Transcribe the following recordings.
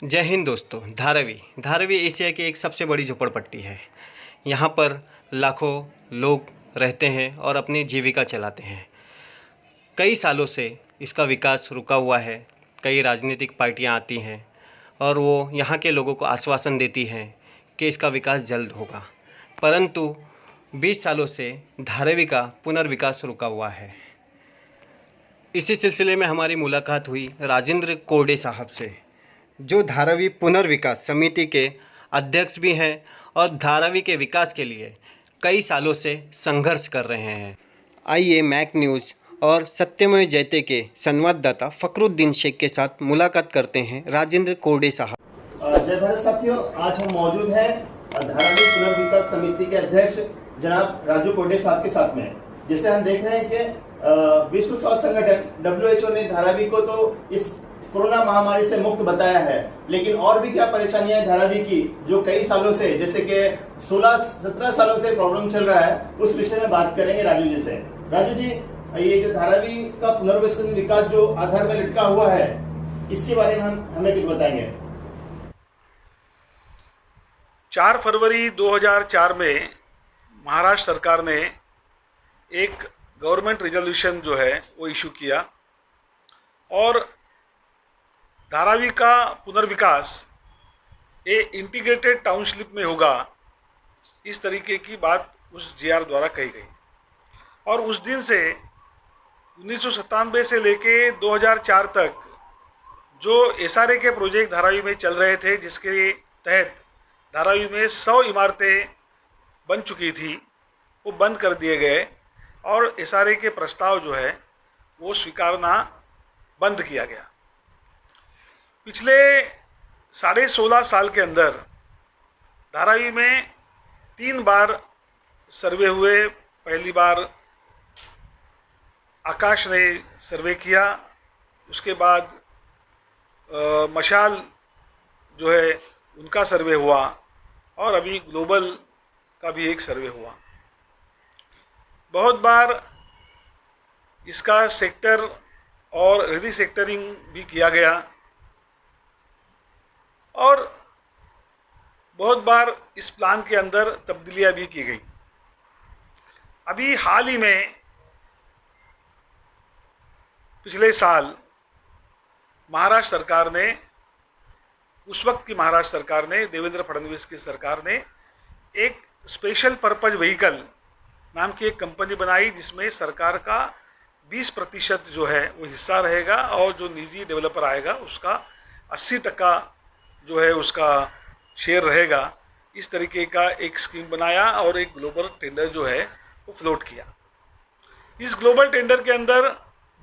जय हिंद दोस्तों। धारावी एशिया की एक सबसे बड़ी झोपड़पट्टी है। यहाँ पर लाखों लोग रहते हैं और अपनी जीविका चलाते हैं। कई सालों से इसका विकास रुका हुआ है। कई राजनीतिक पार्टियाँ आती हैं और वो यहाँ के लोगों को आश्वासन देती हैं कि इसका विकास जल्द होगा, परंतु 20 सालों से धारावी का पुनर्विकास रुका हुआ है। इसी सिलसिले में हमारी मुलाकात हुई राजेंद्र कोरडे साहब से, जो धारावी पुनर्विकास समिति के अध्यक्ष भी हैं और धारावी के विकास के लिए कई सालों से संघर्ष कर रहे हैं। आइए मैक न्यूज़ और सत्यमेव जयते के संवाददाता फकरुद्दीन शेख के साथ मुलाकात करते हैं राजेंद्र कोरडे साहब। जय भारत साथियों, आज हम मौजूद हैं धारावी पुनर्विकास समिति के अध्यक्ष जनाब राजू कोरडे साहब के साथ में। जैसे हम देख रहे हैं कि विश्व स्वास्थ्य संगठन WHO ने धारावी को तो इस कोरोना महामारी से मुक्त बताया है, लेकिन और भी क्या परेशानियां हैं धारावी की जो कई सालों से, जैसे कि 16-17 सालों से प्रॉब्लम चल रहा है, उस विषय में बात करेंगे राजू जी से। राजू जी, ये जो धारावी का पुनर्वसन विकास जो आधार में लटका हुआ है, इसके बारे में हमें कुछ बताएंगे। 4 फरवरी 2004 में महाराष्ट्र सरकार ने एक गवर्नमेंट रिजोल्यूशन जो है वो इशू किया और धारावी का पुनर्विकास इंटीग्रेटेड टाउनशिप में होगा, इस तरीके की बात उस जीआर द्वारा कही गई। और उस दिन से 1997 से लेके 2004 तक जो SRA के प्रोजेक्ट धारावी में चल रहे थे, जिसके तहत धारावी में 100 इमारतें बन चुकी थी, वो बंद कर दिए गए और SRA के प्रस्ताव जो है वो स्वीकारना बंद किया गया। पिछले 16.5 साल के अंदर धारावी में 3 बार सर्वे हुए। पहली बार आकाश ने सर्वे किया, उसके बाद मशाल जो है उनका सर्वे हुआ और अभी ग्लोबल का भी एक सर्वे हुआ। बहुत बार इसका सेक्टर और रीसेक्टरिंग भी किया गया और बहुत बार इस प्लान के अंदर तब्दीलियां भी की गई। अभी हाल ही में पिछले साल महाराष्ट्र सरकार ने, उस वक्त की महाराष्ट्र सरकार ने, देवेंद्र फडणवीस की सरकार ने एक स्पेशल पर्पज व्हीकल नाम की एक कंपनी बनाई, जिसमें सरकार का 20% जो है वो हिस्सा रहेगा और जो निजी डेवलपर आएगा उसका 80% जो है उसका शेयर रहेगा। इस तरीके का एक स्कीम बनाया और एक ग्लोबल टेंडर जो है वो फ्लोट किया। इस ग्लोबल टेंडर के अंदर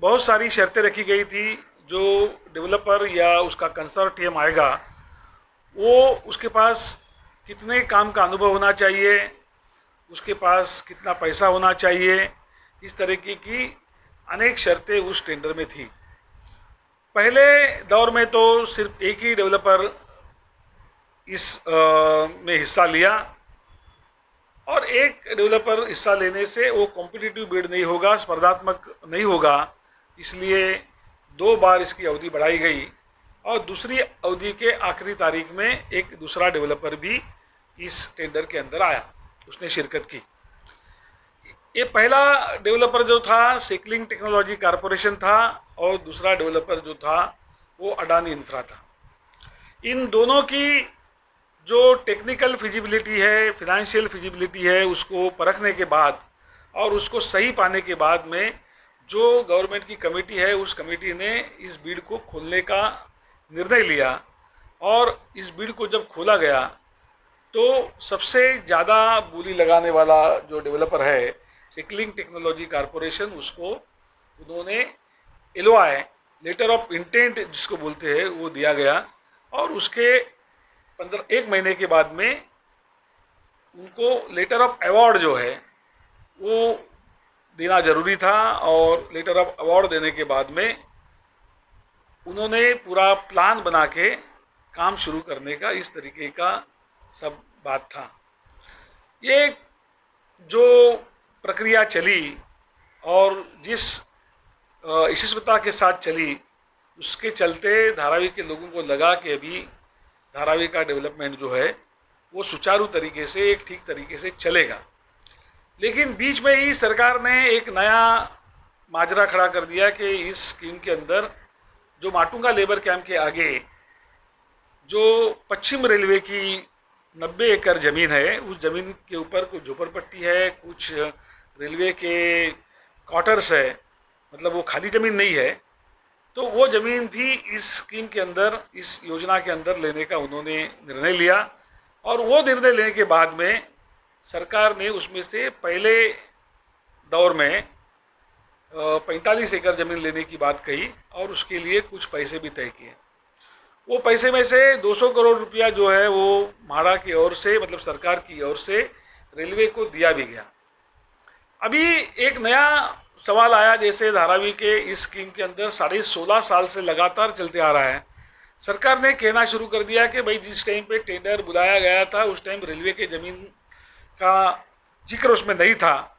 बहुत सारी शर्तें रखी गई थी। जो डेवलपर या उसका कंसोर्टियम आएगा वो, उसके पास कितने काम का अनुभव होना चाहिए, उसके पास कितना पैसा होना चाहिए, इस तरीके की अनेक शर्तें उस टेंडर में थी। पहले दौर में तो सिर्फ एक ही डेवलपर इस में हिस्सा लिया और एक डेवलपर हिस्सा लेने से वो कॉम्पिटिटिव बिड नहीं होगा, स्पर्धात्मक नहीं होगा, इसलिए 2 बार इसकी अवधि बढ़ाई गई और दूसरी अवधि के आखिरी तारीख में एक दूसरा डेवलपर भी इस टेंडर के अंदर आया, उसने शिरकत की। ये पहला डेवलपर जो था सेकलिंग टेक्नोलॉजी कॉरपोरेशन था और दूसरा डेवलपर जो था वो अडानी इंफ्रा था। इन दोनों की जो टेक्निकल फिजिबिलिटी है, फिनेंशियल फिजिबिलिटी है, उसको परखने के बाद और उसको सही पाने के बाद में जो गवर्नमेंट की कमेटी है, उस कमेटी ने इस बिड को खोलने का निर्णय लिया और इस बिड को जब खोला गया तो सबसे ज़्यादा बोली लगाने वाला जो डेवलपर है सेकलिंग टेक्नोलॉजी कॉरपोरेशन, उसको उन्होंने LOI लेटर ऑफ इंटेंट जिसको बोलते हैं वो दिया गया और उसके 1 महीने के बाद में उनको लेटर ऑफ अवार्ड जो है वो देना ज़रूरी था और लेटर ऑफ अवार्ड देने के बाद में उन्होंने पूरा प्लान बना के काम शुरू करने का, इस तरीके का सब बात था। ये जो प्रक्रिया चली और जिस यशस्विता के साथ चली, उसके चलते धारावी के लोगों को लगा कि अभी धारावी का डेवलपमेंट जो है वो सुचारू तरीके से, एक ठीक तरीके से चलेगा। लेकिन बीच में ही सरकार ने एक नया माजरा खड़ा कर दिया कि इस स्कीम के अंदर जो माटुंगा लेबर कैंप के आगे जो पश्चिम रेलवे की 90 एकड़ ज़मीन है, उस ज़मीन के ऊपर कुछ झोपड़पट्टी है, कुछ रेलवे के क्वार्टर्स है, मतलब वो खाली ज़मीन नहीं है। तो वो ज़मीन भी इस स्कीम के अंदर, इस योजना के अंदर लेने का उन्होंने निर्णय लिया। और वो निर्णय लेने के बाद में सरकार ने उसमें से पहले दौर में 45 एकड़ ज़मीन लेने की बात कही और उसके लिए कुछ पैसे भी तय किए। वो पैसे में से 200 करोड़ रुपया जो है वो म्हाडा की ओर से, मतलब सरकार की ओर से रेलवे को दिया भी गया। अभी एक नया सवाल आया, जैसे धारावी के इस स्कीम के अंदर 16.5 साल से लगातार चलते आ रहा है। सरकार ने कहना शुरू कर दिया कि भाई जिस टाइम पे टेंडर बुलाया गया था उस टाइम रेलवे के ज़मीन का जिक्र उसमें नहीं था,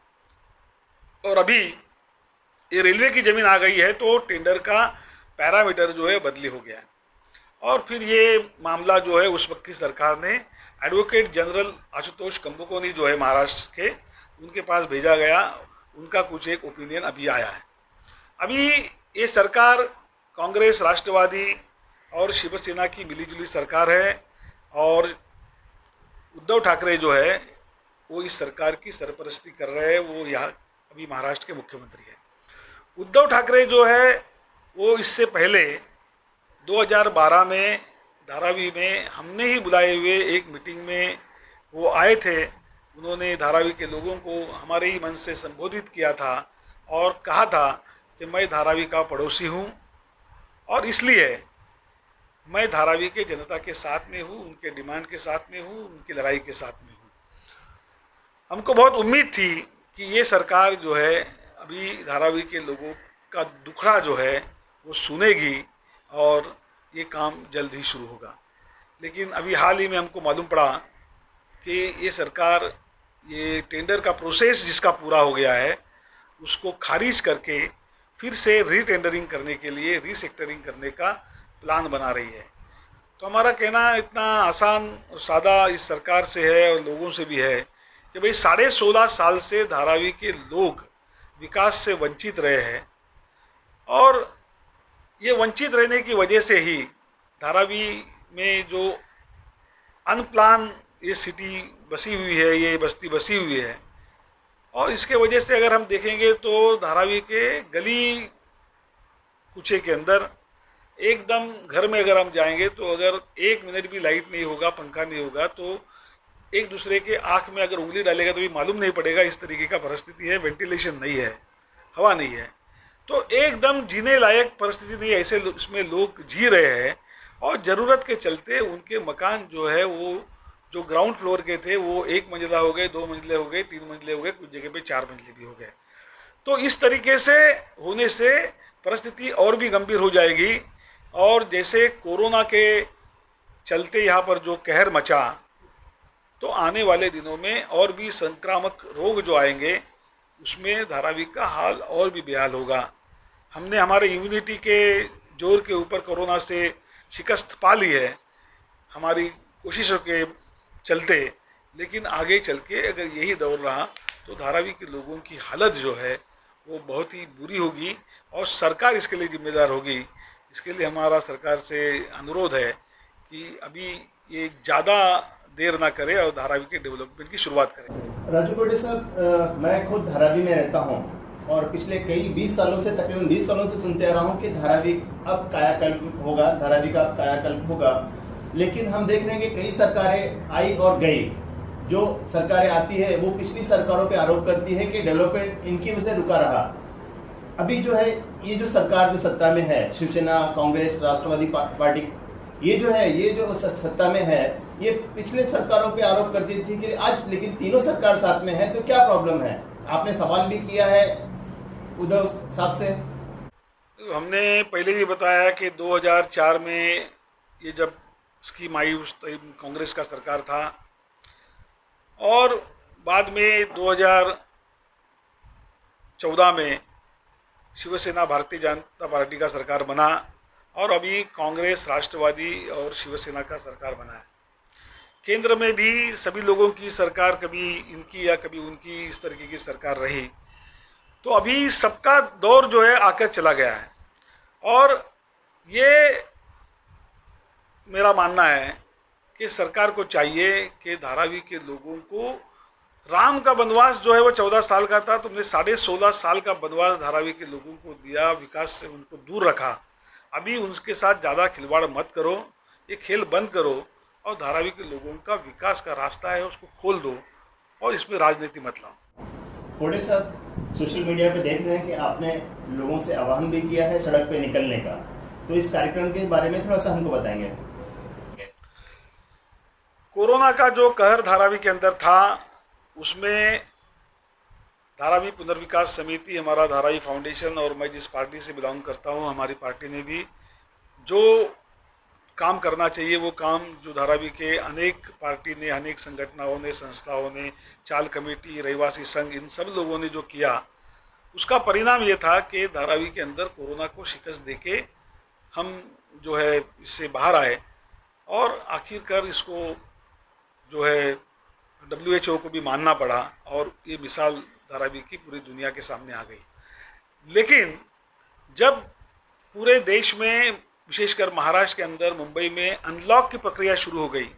और अभी ये रेलवे की ज़मीन आ गई है तो टेंडर का पैरामीटर जो है बदली हो गया है। और फिर ये मामला जो है उस वक्त की सरकार ने एडवोकेट जनरल आशुतोष कंबोकोनी जो है महाराष्ट्र के, उनके पास भेजा गया। उनका कुछ एक ओपिनियन अभी आया है। अभी ये सरकार कांग्रेस, राष्ट्रवादी और शिवसेना की मिलीजुली सरकार है, और उद्धव ठाकरे जो है वो इस सरकार की सरपरस्ती कर रहे हैं। वो यहाँ अभी महाराष्ट्र के मुख्यमंत्री हैं। उद्धव ठाकरे जो है वो इससे पहले 2012 में धारावी में हमने ही बुलाए हुए एक मीटिंग में वो आए थे। उन्होंने धारावी के लोगों को हमारे ही मंच से संबोधित किया था और कहा था कि मैं धारावी का पड़ोसी हूँ और इसलिए मैं धारावी के जनता के साथ में हूँ, उनके डिमांड के साथ में हूँ, उनकी लड़ाई के साथ में हूँ। हमको बहुत उम्मीद थी कि ये सरकार जो है अभी धारावी के लोगों का दुखड़ा जो है वो सुनेगी और ये काम जल्द ही शुरू होगा। लेकिन अभी हाल ही में हमको मालूम पड़ा कि ये सरकार ये टेंडर का प्रोसेस जिसका पूरा हो गया है उसको खारिज करके फिर से रीटेंडरिंग करने के लिए, रीसेक्टरिंग करने का प्लान बना रही है। तो हमारा कहना इतना आसान और सादा इस सरकार से है और लोगों से भी है कि भाई 16.5 साल से धारावी के लोग विकास से वंचित रहे हैं, और ये वंचित रहने की वजह से ही धारावी में जो अनप्लान ये सिटी बसी हुई है, ये बस्ती बसी हुई है। और इसके वजह से अगर हम देखेंगे तो धारावी के गली कूचे के अंदर एकदम घर में अगर हम जाएंगे तो अगर 1 मिनट भी लाइट नहीं होगा, पंखा नहीं होगा, तो एक दूसरे के आँख में अगर उंगली डालेगा तो भी मालूम नहीं पड़ेगा। इस तरीके का परिस्थिति है। वेंटिलेशन नहीं है, हवा नहीं है, तो एकदम जीने लायक परिस्थिति नहीं है। ऐसे इसमें लोग जी रहे हैं और ज़रूरत के चलते उनके मकान जो है वो जो ग्राउंड फ्लोर के थे वो 1 मंजिला हो गए, 2 मंजिले हो गए, 3 मंजिले हो गए, कुछ जगह पे 4 मंजिले भी हो गए। तो इस तरीके से होने से परिस्थिति और भी गंभीर हो जाएगी। और जैसे कोरोना के चलते यहाँ पर जो कहर मचा, तो आने वाले दिनों में और भी संक्रामक रोग जो आएंगे उसमें धारावी का हाल और भी बेहाल होगा। हमने हमारे इम्यूनिटी के जोर के ऊपर कोरोना से शिकस्त पा ली है हमारी कोशिशों के चलते, लेकिन आगे चल के अगर यही दौर रहा तो धारावी के लोगों की हालत जो है वो बहुत ही बुरी होगी और सरकार इसके लिए जिम्मेदार होगी। इसके लिए हमारा सरकार से अनुरोध है कि अभी ये ज़्यादा देर ना करे और धारावी के डेवलपमेंट की शुरुआत करें। राजू कोटे साहब, मैं खुद धारावी में रहता हूं और पिछले कई 20 सालों से, तकरीबन 20 सालों से सुनते आ रहा हूं कि धारावी अब कायाकल्प होगा, धारावी का अब कायाकल्प होगा। लेकिन हम देख रहे हैं कि कई सरकारें आई और गई। जो सरकारें आती है वो पिछली सरकारों पे आरोप करती है कि डेवलपमेंट इनकी वजह से रुका रहा। अभी जो है ये जो सरकार जो सत्ता में है, शिवसेना, कांग्रेस, राष्ट्रवादी पार्टी, ये जो सत्ता में है, ये पिछले सरकारों पे आरोप करती थी कि आज लेकिन तीनों सरकार साथ में है, तो क्या प्रॉब्लम है? आपने सवाल भी किया है उद्धव साहब से। हमने पहले भी बताया कि 2004 में ये जब स्कीम आई उस टाइम कांग्रेस का सरकार था, और बाद में 2014 में शिवसेना भारतीय जनता पार्टी का सरकार बना। और अभी कांग्रेस, राष्ट्रवादी और शिवसेना का सरकार बना है। केंद्र में भी सभी लोगों की सरकार, कभी इनकी या कभी उनकी, इस तरीके की सरकार रही। तो अभी सबका दौर जो है आकर चला गया है और ये मेरा मानना है कि सरकार को चाहिए कि धारावी के लोगों को, राम का वनवास जो है वो 14 साल का था, तुमने 16.5 साल का वनवास धारावी के लोगों को दिया, विकास से उनको दूर रखा। अभी उनके साथ ज़्यादा खिलवाड़ मत करो, ये खेल बंद करो और धारावी के लोगों का विकास का रास्ता है उसको खोल दो और इसमें राजनीति मत लाओ। कोडे साहब, सोशल मीडिया पे देख रहे हैं कि आपने लोगों से आह्वान भी किया है सड़क पे निकलने का, तो इस कार्यक्रम के बारे में थोड़ा सा हमको बताएंगे। कोरोना का जो कहर धारावी के अंदर था, उसमें धारावी पुनर्विकास समिति, हमारा धारावी फाउंडेशन और मैं जिस पार्टी से बिलोंग करता हूं, हमारी पार्टी ने भी जो काम करना चाहिए वो काम जो धारावी के अनेक पार्टी ने, अनेक संगठनों ने, संस्थाओं ने, चाल कमेटी, रहवासी संघ, इन सब लोगों ने जो किया, उसका परिणाम ये था कि धारावी के अंदर कोरोना को शिकस्त देके हम जो है इससे बाहर आए और आखिरकार इसको जो है WHO को भी मानना पड़ा और ये मिसाल धारावी की पूरी दुनिया के सामने आ गई। लेकिन जब पूरे देश में, विशेषकर महाराष्ट्र के अंदर, मुंबई में अनलॉक की प्रक्रिया शुरू हो गई,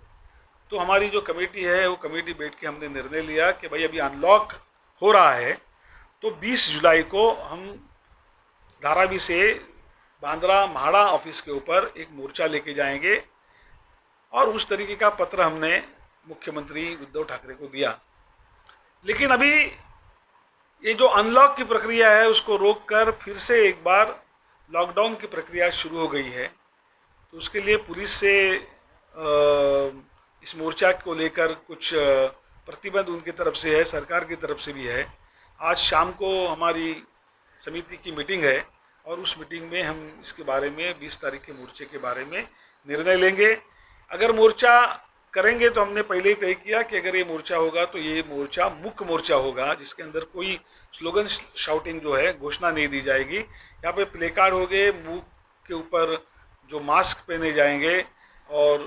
तो हमारी जो कमेटी है वो कमेटी बैठ के हमने निर्णय लिया कि भाई अभी अनलॉक हो रहा है तो 20 जुलाई को हम धारावी से बांद्रा म्हाडा ऑफिस के ऊपर एक मोर्चा लेके जाएंगे और उस तरीके का पत्र हमने मुख्यमंत्री उद्धव ठाकरे को दिया। लेकिन अभी ये जो अनलॉक की प्रक्रिया है उसको रोककर फिर से एक बार लॉकडाउन की प्रक्रिया शुरू हो गई है। तो उसके लिए पुलिस से इस मोर्चा को लेकर कुछ प्रतिबंध उनकी तरफ से है, सरकार की तरफ से भी है। आज शाम को हमारी समिति की मीटिंग है और उस मीटिंग में हम इसके बारे में 20 तारीख के मोर्चे के बारे में निर्णय लेंगे। अगर मोर्चा करेंगे तो हमने पहले ही तय किया कि अगर ये मोर्चा होगा तो ये मोर्चा मुख्य मोर्चा होगा, जिसके अंदर कोई स्लोगन शाउटिंग जो है, घोषणा नहीं दी जाएगी। यहाँ पे प्ले कार्ड हो गए, मुंह के ऊपर जो मास्क पहने जाएंगे और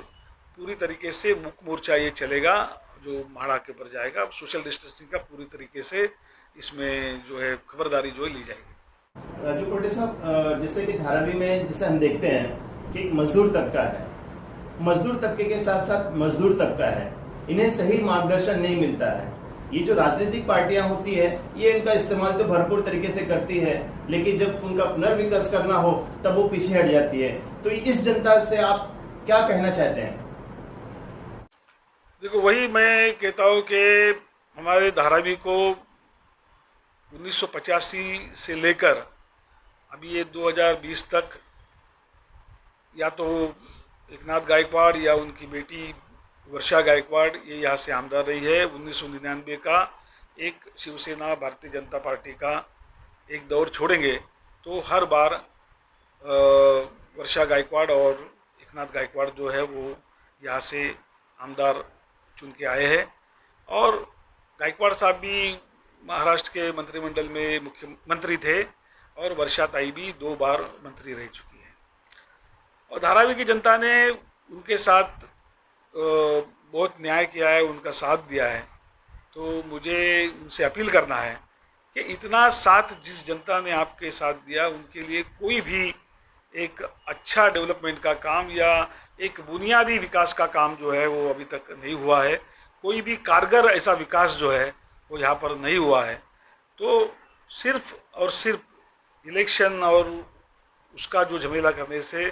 पूरी तरीके से मुख्य मोर्चा ये चलेगा जो म्हाडा के ऊपर जाएगा। सोशल डिस्टेंसिंग का पूरी तरीके से इसमें जो है खबरदारी जो है ली जाएगी। राजू कोटे साहब, जैसे कि धारावी में जैसे हम देखते हैं कि मजदूर तबका है, मजदूर तबके के साथ साथ मजदूर तबका है, इन्हें सही मार्गदर्शन नहीं मिलता है। ये जो राजनीतिक पार्टियां होती है ये इनका इस्तेमाल तो भरपूर तरीके से करती है, लेकिन जब उनका पुनर्विकास करना हो तब वो पीछे हट जाती है। तो इस जनता से आप क्या कहना चाहते हैं? देखो, वही मैं कहता हूँ कि हमारे धारावी को 1985 से लेकर अभी ये 2020 तक या तो एकनाथ गायकवाड़ या उनकी बेटी वर्षा गायकवाड़ ये यहाँ से आमदार रही है। 1999 का एक शिवसेना भारतीय जनता पार्टी का एक दौर छोड़ेंगे तो हर बार वर्षा गायकवाड़ और एकनाथ गायकवाड़ जो है वो यहाँ से आमदार चुन के आए हैं। और गायकवाड़ साहब भी महाराष्ट्र के मंत्रिमंडल में मुख्यमंत्री थे और वर्षा ताई भी 2 बार मंत्री रह चुकी है। और धारावी की जनता ने उनके साथ बहुत न्याय किया है, उनका साथ दिया है। तो मुझे उनसे अपील करना है कि इतना साथ जिस जनता ने आपके साथ दिया उनके लिए कोई भी एक अच्छा डेवलपमेंट का काम या एक बुनियादी विकास का काम जो है वो अभी तक नहीं हुआ है। कोई भी कारगर ऐसा विकास जो है वो यहाँ पर नहीं हुआ है। तो सिर्फ और सिर्फ इलेक्शन और उसका जो झमेला करने से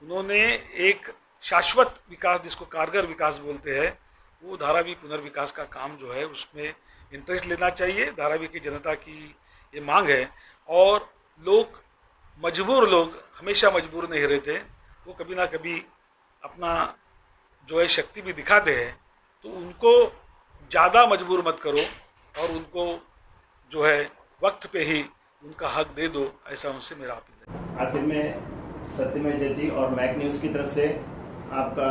उन्होंने एक शाश्वत विकास, जिसको कारगर विकास बोलते हैं, वो धारावी पुनर्विकास का काम जो है उसमें इंटरेस्ट लेना चाहिए। धारावी की जनता की ये मांग है और मजबूर लोग हमेशा मजबूर नहीं रहते, वो कभी ना कभी अपना जो है शक्ति भी दिखाते हैं। तो उनको ज़्यादा मजबूर मत करो और उनको जो है वक्त पे ही उनका हक दे दो, ऐसा उनसे मेरा अपील है। आखिर में सत्यमेव जयते और मैक न्यूज़ की तरफ से आपका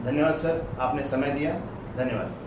धन्यवाद सर, आपने समय दिया, धन्यवाद।